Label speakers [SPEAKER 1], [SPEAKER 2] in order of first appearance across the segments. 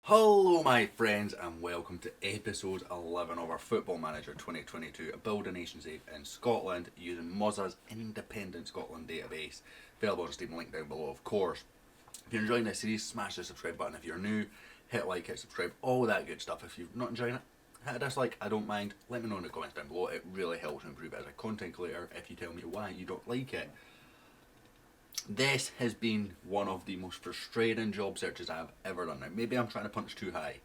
[SPEAKER 1] Hello my friends and welcome to episode 11 of our Football Manager 2022 Build a Nation Save in Scotland using Mozza's independent Scotland database, available on Steam, link down below of course. If you're enjoying this series, smash the subscribe button. If you're new, hit like, hit subscribe, all that good stuff. If you're not enjoying it, hit a dislike, I don't mind. Let me know in the comments down below. It really helps improve it as a content creator if you tell me why you don't like it. This has been one of the most frustrating job searches I've ever done. Now, maybe I'm trying to punch too high,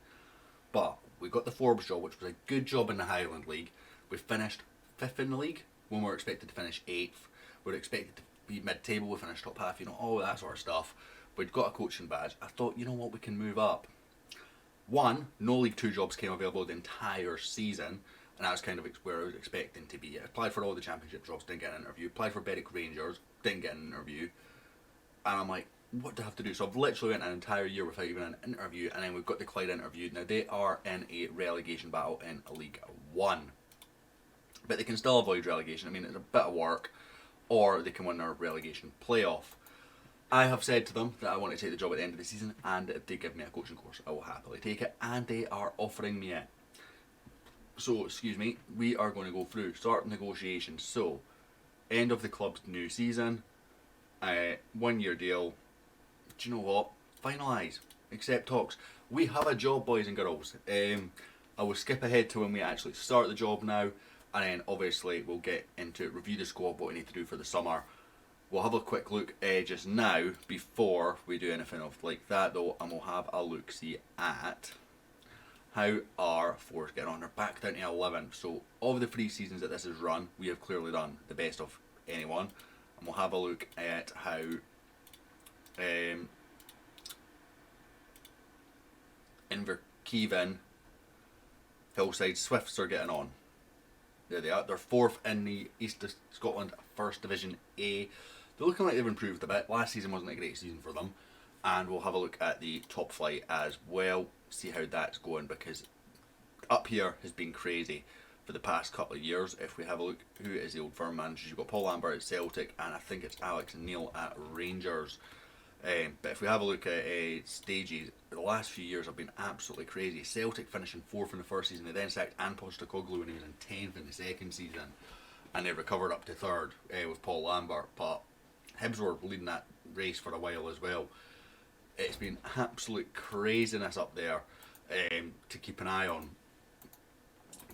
[SPEAKER 1] but we got the Forbes job, which was a good job in the Highland League. We finished 5th in the league when we were expected to finish 8th. We were expected to be mid-table, we finished top half, all that sort of stuff. We'd got a coaching badge. I thought, you know what, we can move up. One, no League 2 jobs came available the entire season, and that was kind of where I was expecting to be. I applied for all the championship jobs, didn't get an interview. Applied for Berwick Rangers, didn't get an interview. And I'm like, what do I have to do? So I've literally went an entire year without even an interview, and then we've got the Clyde interview. Now they are in a relegation battle in League 1. But they can still avoid relegation. I mean, it's a bit of work, or they can win their relegation playoff. I have said to them that I want to take the job at the end of the season, and if they give me a coaching course, I will happily take it, and they are offering me it. So, excuse me, we are going to go through start negotiations. So, end of the club's new season. 1 year deal. Do you know what? Finalise. Accept talks. We have a job, boys and girls. I will skip ahead to when we actually start the job now, and then obviously we'll get into review the squad, what we need to do for the summer. We'll have a quick look just now before we do anything of like that though, and we'll have a look see at how our fours get on. They're back down to 11. So of the 3 seasons that this has run, we have clearly done the best of anyone. And we'll have a look at how Inverkeven, Hillside Swifts are getting on. There they are. They're 4th in the East of Scotland First Division A. They're looking like they've improved a bit. Last season wasn't a great season for them. And we'll have a look at the top flight as well. See how that's going, because up here has been crazy for the past couple of years. If we have a look who is the old firm managers, you've got Paul Lambert at Celtic, and I think it's Alex Neil at Rangers. But if we have a look at stages, the last few years have been absolutely crazy. Celtic finishing 4th in the first season, they then sacked Ange Postecoglou when he was in 10th in the second season, and they recovered up to 3rd with Paul Lambert. But Hibs were leading that race for a while as well. It's been absolute craziness up there to keep an eye on.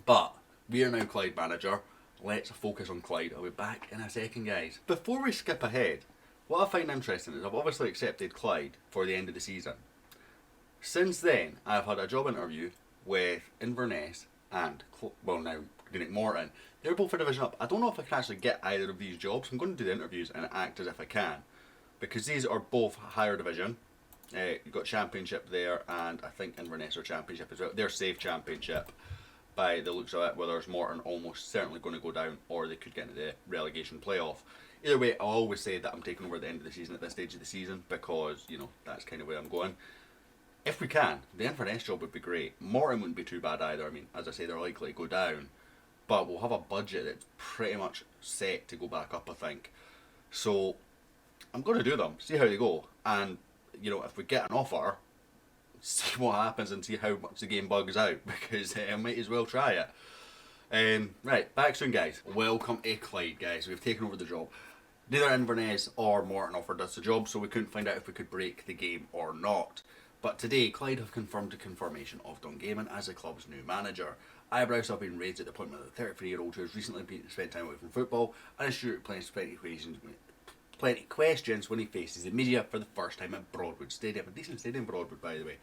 [SPEAKER 1] But we are now Clyde manager. Let's focus on Clyde. I'll be back in a second, guys. Before we skip ahead, what I find interesting is I've obviously accepted Clyde for the end of the season. Since then, I've had a job interview with Inverness and, now Greenock Morton. They're both a division up. I don't know if I can actually get either of these jobs. I'm going to do the interviews and act as if I can, because these are both higher division. You've got Championship there, and I think Inverness are Championship as well. They're safe Championship by the looks of it, whereas Morton almost certainly going to go down, or they could get into the relegation playoff. Either way, I always say that I'm taking over at the end of the season at this stage of the season, because, that's kind of where I'm going. If we can, the Inverness job would be great. Morton wouldn't be too bad either. I mean, as I say, they're likely to go down, but we'll have a budget that's pretty much set to go back up, I think. So, I'm going to do them, see how they go, and, if we get an offer, see what happens and see how much the game bugs out, because I might as well try it. Right, back soon, guys. Welcome to Clyde, guys. We've taken over the job. Neither Inverness or Morton offered us the job, so we couldn't find out if we could break the game or not. But today, Clyde have confirmed the confirmation of Dungaman as the club's new manager. Eyebrows have been raised at the appointment of the 33-year-old who has recently spent time away from football and is sure to plenty questions when he faces the media for the first time at Broadwood Stadium. A decent stadium, Broadwood, by the way.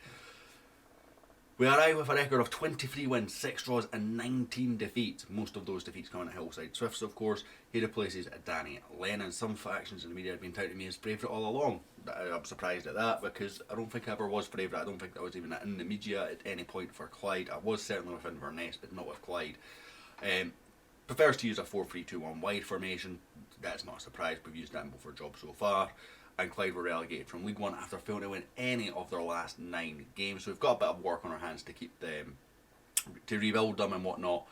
[SPEAKER 1] We arrive with a record of 23 wins, 6 draws and 19 defeats. Most of those defeats coming at Hillside Swifts, of course. He replaces Danny Lennon. Some factions in the media have been touting me as favourite all along. I'm surprised at that, because I don't think I ever was favourite. I don't think that was even in the media at any point for Clyde. I was certainly with Inverness, but not with Clyde. Prefers to use a 4-3-2-1 wide formation. That's not a surprise. We've used that in both our jobs so far. And Clyde were relegated from League 1 after failing to win any of their last 9 games. So we've got a bit of work on our hands to keep them, to rebuild them and whatnot.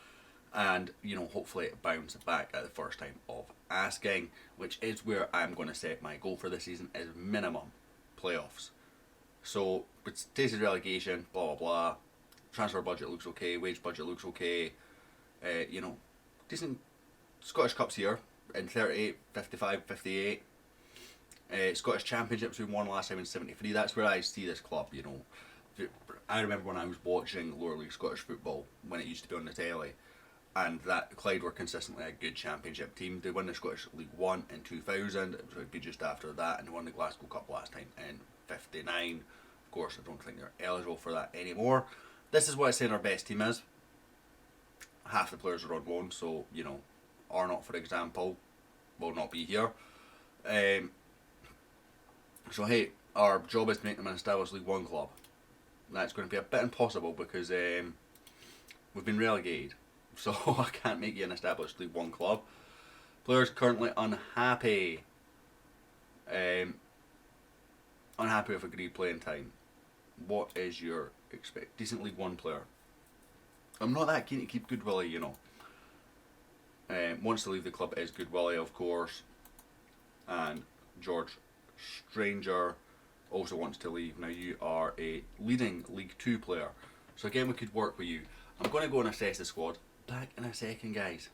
[SPEAKER 1] And, hopefully bounce back at the first time of asking, which is where I'm going to set my goal for this season, is minimum playoffs. So, it's tasted relegation, blah blah blah. Transfer budget looks okay, wage budget looks okay. You know, decent Scottish Cups here in 38, 55, 58. Scottish Championships we won last time in 73. That's where I see this club, you know. I remember when I was watching lower league Scottish football when it used to be on the telly, and that Clyde were consistently a good championship team. They won the Scottish League 1 in 2000, it was good just after that, and they won the Glasgow Cup last time in 59. Of course, I don't think they're eligible for that anymore. This is what I'm saying our best team is. Half the players are on loan, so, you know, Arnott, for example, will not be here. So hey, our job is to make them an established League 1 club. That's going to be a bit impossible because we've been relegated, so I can't make you an established League 1 club. Players currently unhappy. Unhappy with agreed playing time. What is your expect? Decent League 1 player. I'm not that keen to keep Good Willie, you know. Wants to leave the club is Good Willie, of course, and George Stranger also wants to leave. Now you are a leading League 2 player, so again we could work with you. I'm going to go and assess the squad. Back in a second, guys.